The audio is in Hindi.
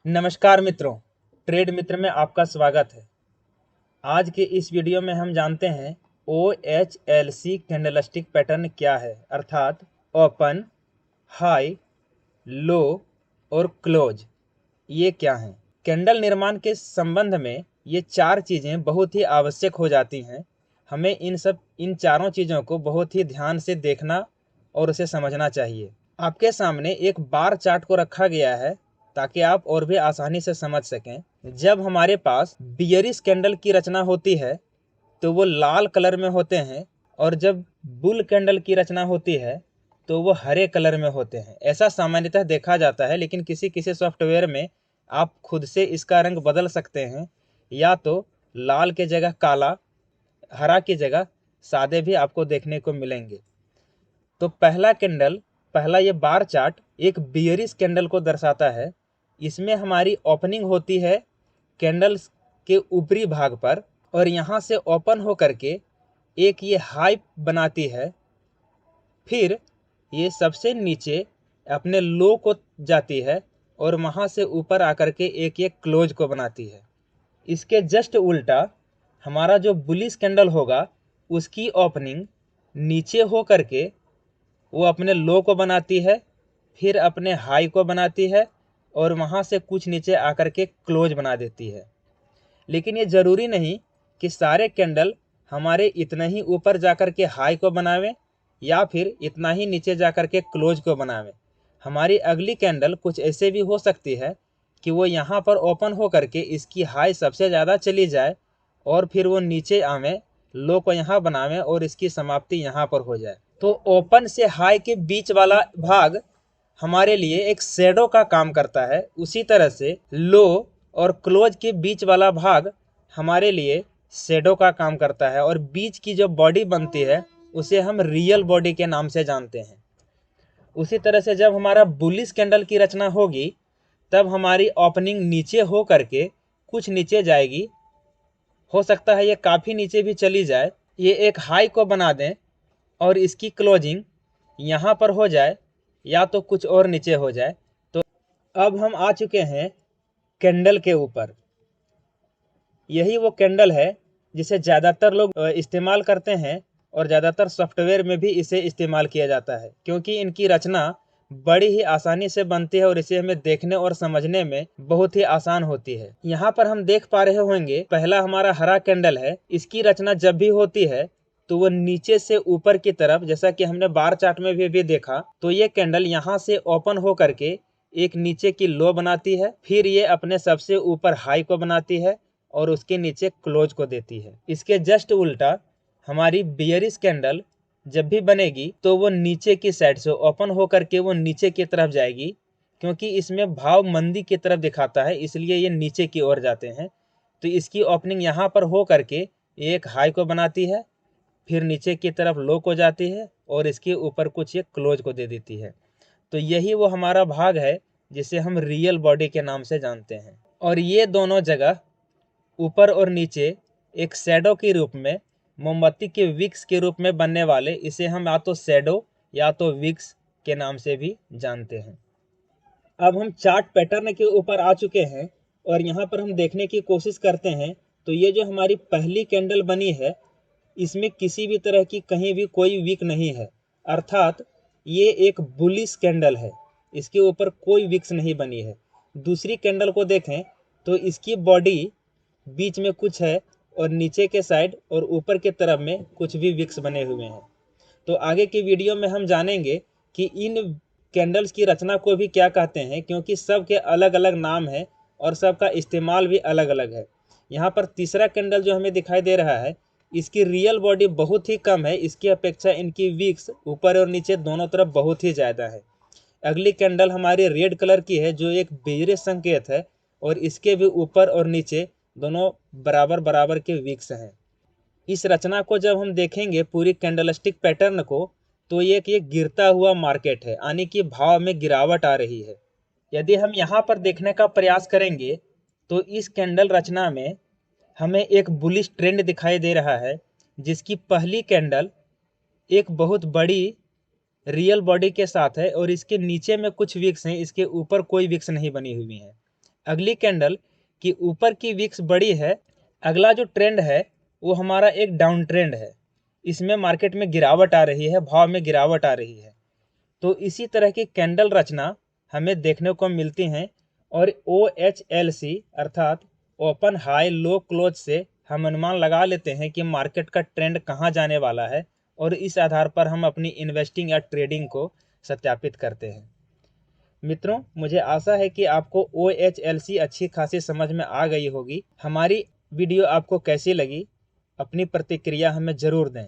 नमस्कार मित्रों, ट्रेड मित्र में आपका स्वागत है। आज के इस वीडियो में हम जानते हैं OHLC कैंडलस्टिक पैटर्न क्या है, अर्थात ओपन, हाई, लो और क्लोज ये क्या हैं। कैंडल निर्माण के संबंध में ये चार चीज़ें बहुत ही आवश्यक हो जाती हैं। हमें इन चारों चीज़ों को बहुत ही ध्यान से देखना और उसे समझना चाहिए। आपके सामने एक बार चार्ट को रखा गया है ताकि आप और भी आसानी से समझ सकें। जब हमारे पास बियरिश कैंडल की रचना होती है तो वो लाल कलर में होते हैं, और जब बुल कैंडल की रचना होती है तो वो हरे कलर में होते हैं। ऐसा सामान्यतः देखा जाता है, लेकिन किसी किसी सॉफ्टवेयर में आप खुद से इसका रंग बदल सकते हैं, या तो लाल के जगह काला, हरा की जगह सादे भी आपको देखने को मिलेंगे। तो पहला ये बार चार्ट एक बियरिश कैंडल को दर्शाता है। इसमें हमारी ओपनिंग होती है कैंडल के ऊपरी भाग पर, और यहाँ से ओपन होकर के एक ये हाई बनाती है। फिर ये सबसे नीचे अपने लो को जाती है और वहाँ से ऊपर आकर के एक ये क्लोज को बनाती है। इसके जस्ट उल्टा हमारा जो बुलिश कैंडल होगा उसकी ओपनिंग नीचे हो करके वो अपने लो को बनाती है, फिर अपने हाई को बनाती है और वहाँ से कुछ नीचे आकर के क्लोज बना देती है। लेकिन ये ज़रूरी नहीं कि सारे कैंडल हमारे इतना ही ऊपर जाकर के हाई को बनावें या फिर इतना ही नीचे जाकर के क्लोज को बनावें। हमारी अगली कैंडल कुछ ऐसे भी हो सकती है कि वो यहाँ पर ओपन हो करके इसकी हाई सबसे ज़्यादा चली जाए और फिर वो नीचे आवे, लो को यहाँ बनावें और इसकी समाप्ति यहाँ पर हो जाए। तो ओपन से हाई के बीच वाला भाग हमारे लिए एक शैडो का काम करता है। उसी तरह से लो और क्लोज के बीच वाला भाग हमारे लिए शैडो का काम करता है, और बीच की जो बॉडी बनती है उसे हम रियल बॉडी के नाम से जानते हैं। उसी तरह से जब हमारा बुलिश कैंडल की रचना होगी तब हमारी ओपनिंग नीचे हो करके कुछ नीचे जाएगी। हो सकता है ये काफ़ी नीचे भी चली जाए, ये एक हाई को बना दें और इसकी क्लोजिंग यहाँ पर हो जाए या तो कुछ और नीचे हो जाए। तो अब हम आ चुके हैं कैंडल के ऊपर। यही वो कैंडल है जिसे ज़्यादातर लोग इस्तेमाल करते हैं, और ज़्यादातर सॉफ्टवेयर में भी इसे इस्तेमाल किया जाता है क्योंकि इनकी रचना बड़ी ही आसानी से बनती है और इसे हमें देखने और समझने में बहुत ही आसान होती है। यहाँ पर हम देख पा रहे होंगे, पहला हमारा हरा कैंडल है। इसकी रचना जब भी होती है तो वो नीचे से ऊपर की तरफ, जैसा कि हमने बार चार्ट में भी देखा, तो ये कैंडल यहाँ से ओपन हो करके एक नीचे की लो बनाती है, फिर ये अपने सबसे ऊपर हाई को बनाती है और उसके नीचे क्लोज को देती है। इसके जस्ट उल्टा हमारी बियरिश कैंडल जब भी बनेगी तो वो नीचे की साइड से ओपन होकर के वो नीचे की तरफ जाएगी, क्योंकि इसमें भाव मंदी की तरफ दिखाता है, इसलिए ये नीचे की ओर जाते हैं। तो इसकी ओपनिंग यहाँ पर हो करके एक हाई को बनाती है, फिर नीचे की तरफ लो को जाती है और इसके ऊपर कुछ एक क्लोज को दे देती है। तो यही वो हमारा भाग है जिसे हम रियल बॉडी के नाम से जानते हैं। और ये दोनों जगह ऊपर और नीचे एक शैडो के रूप में, मोमबत्ती के विक्स के रूप में बनने वाले, इसे हम या तो शैडो या तो विक्स के नाम से भी जानते हैं। अब हम चार्ट पैटर्न के ऊपर आ चुके हैं और यहाँ पर हम देखने की कोशिश करते हैं। तो ये जो हमारी पहली कैंडल बनी है इसमें किसी भी तरह की कहीं भी कोई विक नहीं है, अर्थात ये एक बुलिश कैंडल है, इसके ऊपर कोई विक्स नहीं बनी है। दूसरी कैंडल को देखें तो इसकी बॉडी बीच में कुछ है और नीचे के साइड और ऊपर के तरफ में कुछ भी विक्स बने हुए हैं। तो आगे की वीडियो में हम जानेंगे कि इन कैंडल्स की रचना को भी क्या कहते हैं, क्योंकि सबके अलग अलग नाम है और सबका इस्तेमाल भी अलग अलग है। यहाँ पर तीसरा कैंडल जो हमें दिखाई दे रहा है, इसकी रियल बॉडी बहुत ही कम है, इसकी अपेक्षा इनकी विक्स ऊपर और नीचे दोनों तरफ बहुत ही ज़्यादा है। अगली कैंडल हमारी रेड कलर की है जो एक बेजरे संकेत है, और इसके भी ऊपर और नीचे दोनों बराबर बराबर के विक्स हैं। इस रचना को जब हम देखेंगे पूरी कैंडलस्टिक पैटर्न को, तो ये गिरता हुआ मार्केट है, यानी कि भाव में गिरावट आ रही है। यदि हम यहाँ पर देखने का प्रयास करेंगे तो इस कैंडल रचना में हमें एक बुलिश ट्रेंड दिखाई दे रहा है, जिसकी पहली कैंडल एक बहुत बड़ी रियल बॉडी के साथ है और इसके नीचे में कुछ विक्स हैं, इसके ऊपर कोई विक्स नहीं बनी हुई है। अगली कैंडल की ऊपर की विक्स बड़ी है। अगला जो ट्रेंड है वो हमारा एक डाउन ट्रेंड है। इसमें मार्केट में गिरावट आ रही है, भाव में गिरावट आ रही है। तो इसी तरह की कैंडल रचना हमें देखने को मिलती हैं और OHLC अर्थात ओपन हाई लो क्लोज से हम अनुमान लगा लेते हैं कि मार्केट का ट्रेंड कहाँ जाने वाला है और इस आधार पर हम अपनी इन्वेस्टिंग या ट्रेडिंग को सत्यापित करते हैं। मित्रों, मुझे आशा है कि आपको OHLC अच्छी खासी समझ में आ गई होगी। हमारी वीडियो आपको कैसी लगी, अपनी प्रतिक्रिया हमें ज़रूर दें।